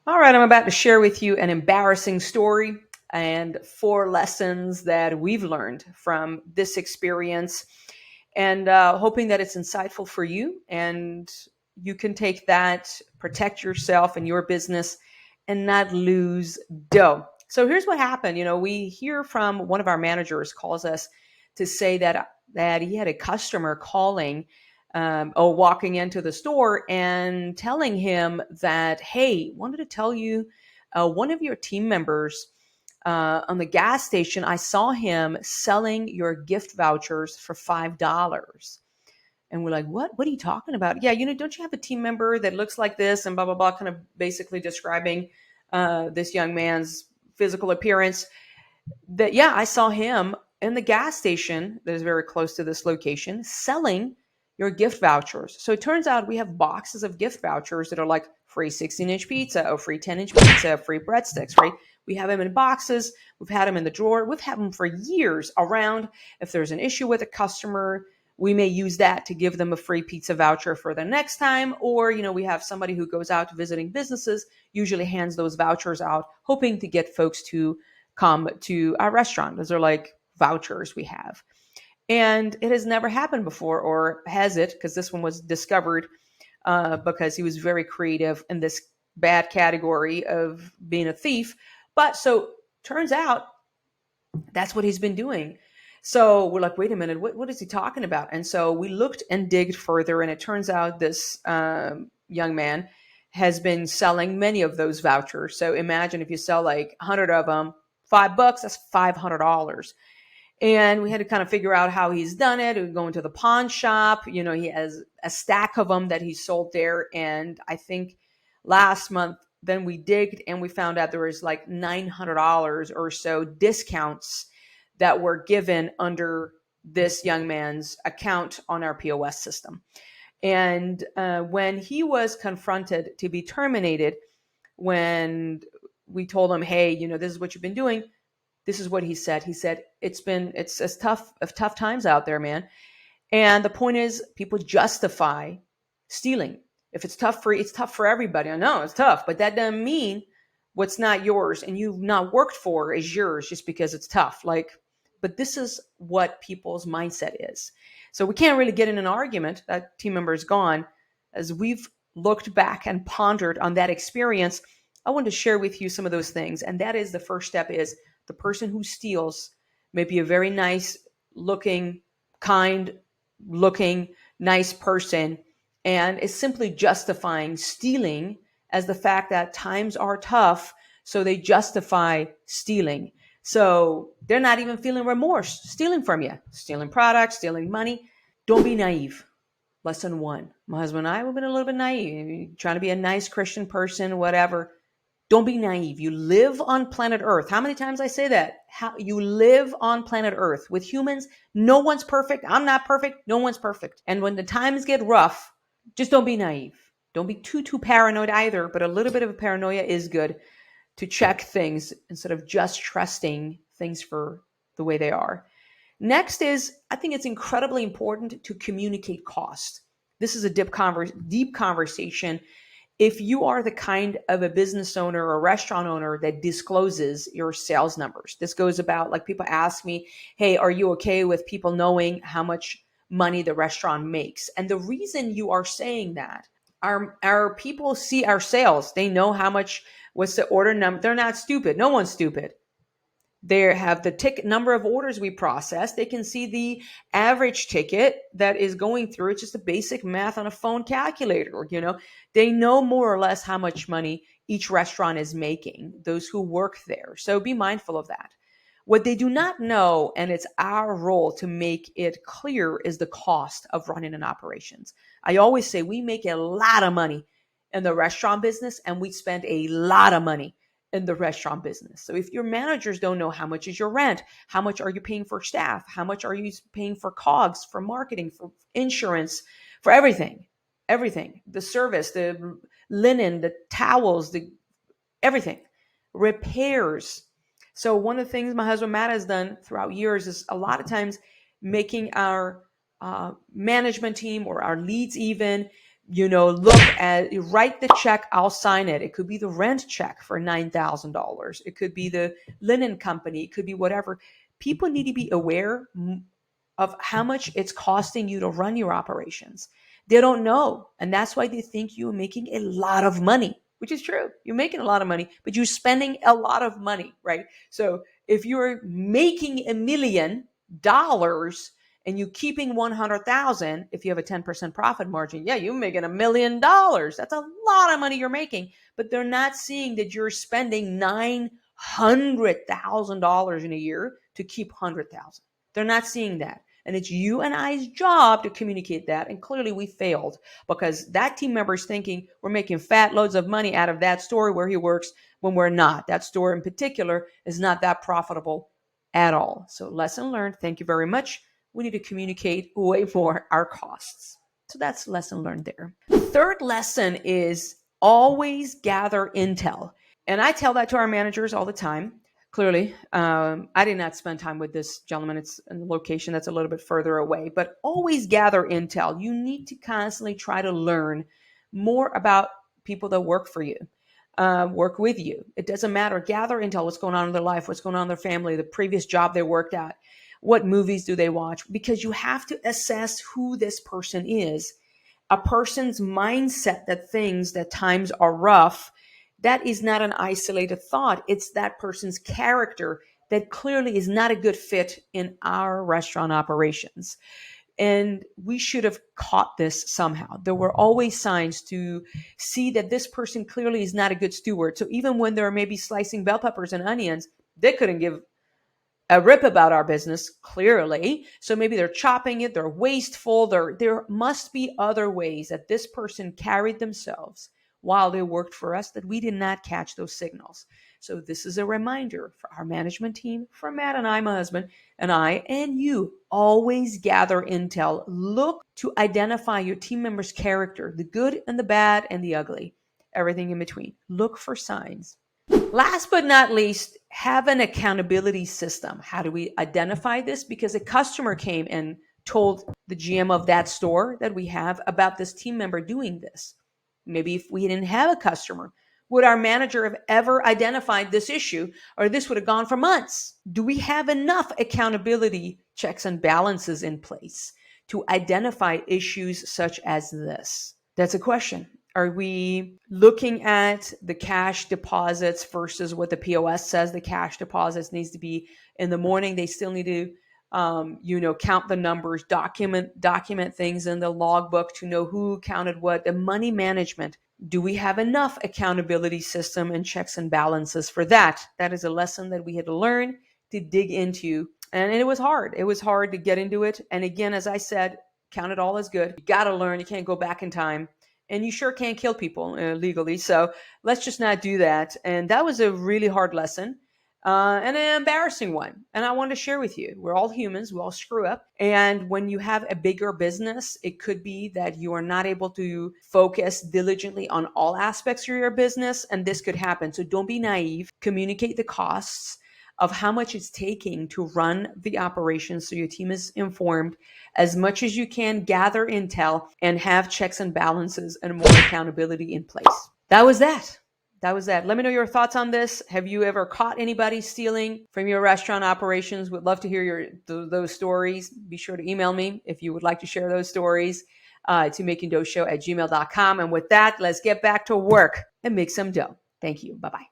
All right, I'm about to share with you an embarrassing story and four lessons that we've learned from this experience, and hoping that it's insightful for you and you can take that, protect yourself and your business, and not lose dough. So here's what happened. We hear from one of our managers calls us to say that he had a customer calling or walking into the store and telling him that, hey, wanted to tell you, one of your team members on the gas station, I saw him selling your gift vouchers for $5. And we're like, what are you talking about? Yeah, don't you have a team member that looks like this and blah, blah, blah, kind of basically describing this young man's physical appearance. That, yeah, I saw him in the gas station that is very close to this location selling your gift vouchers. So it turns out we have boxes of gift vouchers that are like free 16-inch pizza or free 10-inch pizza, free breadsticks, right? We have them in boxes. We've had them in the drawer. We've had them for years around. If there's an issue with a customer, we may use that to give them a free pizza voucher for the next time. Or, we have somebody who goes out visiting businesses, usually hands those vouchers out, hoping to get folks to come to our restaurant. Those are like vouchers we have. And it has never happened before, or has it? Because this one was discovered because he was very creative in this bad category of being a thief. But so turns out that's what he's been doing. So we're like, wait a minute, what is he talking about? And so we looked and digged further, and it turns out this young man has been selling many of those vouchers. So imagine if you sell like 100 of them, $5, that's $500. And we had to kind of figure out how he's done it. We go into the pawn shop. He has a stack of them that he sold there. And I think last month, then we digged and we found out there was like $900 or so discounts that were given under this young man's account on our POS system. And when he was confronted to be terminated, when we told him, hey, this is what you've been doing, this is what he said. He said, it's as tough times out there, man. And the point is, people justify stealing. If it's tough for you, it's tough for everybody. I know it's tough, but that doesn't mean what's not yours and you've not worked for is yours just because it's tough. But this is what people's mindset is. So we can't really get in an argument. That team member is gone. As we've looked back and pondered on that experience, I want to share with you some of those things. And that is, the first step is, the person who steals may be a very nice looking, kind looking, nice person, and is simply justifying stealing as the fact that times are tough. So they justify stealing. So they're not even feeling remorse, stealing from you, stealing products, stealing money. Don't be naive. Lesson one. My husband and I, we've been a little bit naive, trying to be a nice Christian person, whatever. Don't be naive. You live on planet Earth. How many times I say that? How you live on planet Earth with humans. No one's perfect. I'm not perfect. No one's perfect. And when the times get rough, just don't be naive. Don't be too paranoid either, but a little bit of a paranoia is good to check things instead of just trusting things for the way they are. Next is, I think it's incredibly important to communicate cost. This is a deep conversation. If you are the kind of a business owner or restaurant owner that discloses your sales numbers, this goes about, like, people ask me, hey, are you okay with people knowing how much money the restaurant makes? And the reason you are saying that, our people see our sales. They know how much, what's the order number. They're not stupid. No one's stupid. They have the ticket number of orders we process. They can see the average ticket that is going through. It's just a basic math on a phone calculator. They know more or less how much money each restaurant is making, those who work there. So be mindful of that. What they do not know, and it's our role to make it clear, is the cost of running an operations. I always say we make a lot of money in the restaurant business, and we spend a lot of money in the restaurant business. So if your managers don't know how much is your rent, how much are you paying for staff, how much are you paying for COGS, for marketing, for insurance, for everything, the service, the linen, the towels, the everything, repairs. So one of the things my husband Matt has done throughout years is a lot of times making our management team or our leads even write the check, I'll sign it. It could be the rent check for $9,000. It could be the linen company. It could be whatever. People need to be aware of how much it's costing you to run your operations. They don't know. And that's why they think you're making a lot of money, which is true. You're making a lot of money, but you're spending a lot of money, right? So if you're making $1 million and you keeping 100,000, if you have a 10% profit margin, yeah, you're making $1 million. That's a lot of money you're making, but they're not seeing that you're spending $900,000 in a year to keep 100,000. They're not seeing that. And it's you and I's job to communicate that. And clearly we failed because that team member is thinking we're making fat loads of money out of that store where he works when we're not. That store in particular is not that profitable at all. So lesson learned. Thank you very much. We need to communicate way more our costs. So that's lesson learned there. Third lesson is always gather intel. And I tell that to our managers all the time. Clearly, I did not spend time with this gentleman. It's in a location that's a little bit further away, but always gather intel. You need to constantly try to learn more about people that work for you, work with you. It doesn't matter. Gather intel, what's going on in their life, what's going on in their family, the previous job they worked at, what movies do they watch, because you have to assess who this person is. A person's mindset that thinks that times are rough, that is not an isolated thought. It's that person's character that clearly is not a good fit in our restaurant operations. And we should have caught this somehow. There were always signs to see that this person clearly is not a good steward. So even when they're maybe slicing bell peppers and onions, they couldn't give a rip about our business, clearly. So maybe they're chopping it, they're wasteful. There must be other ways that this person carried themselves while they worked for us that we did not catch those signals. So this is a reminder for our management team, for Matt and I, my husband, and I, and you. Always gather intel. Look to identify your team member's character, the good and the bad and the ugly, everything in between. Look for signs. Last but not least, have an accountability system. How do we identify this? Because a customer came and told the GM of that store that we have about this team member doing this. Maybe if we didn't have a customer, would our manager have ever identified this issue, or this would have gone for months? Do we have enough accountability checks and balances in place to identify issues such as this? That's a question. Are we looking at the cash deposits versus what the POS says the cash deposits needs to be in the morning? They still need to, count the numbers, document things in the logbook to know who counted what. The money management. Do we have enough accountability system and checks and balances for that? That is a lesson that we had to learn to dig into. And it was hard. It was hard to get into it. And again, as I said, count it all as good. You got to learn. You can't go back in time. And you sure can't kill people legally. So let's just not do that. And that was a really hard lesson and an embarrassing one. And I wanted to share with you. We're all humans. We all screw up. And when you have a bigger business, it could be that you are not able to focus diligently on all aspects of your business. And this could happen. So don't be naive. Communicate the costs of how much it's taking to run the operation so your team is informed as much as you can, gather intel, and have checks and balances and more accountability in place. That was that. Let me know your thoughts on this. Have you ever caught anybody stealing from your restaurant operations? Would love to hear those stories. Be sure to email me if you would like to share those stories to makingdough@gmail.com. And with that, let's get back to work and make some dough. Thank you. Bye-bye.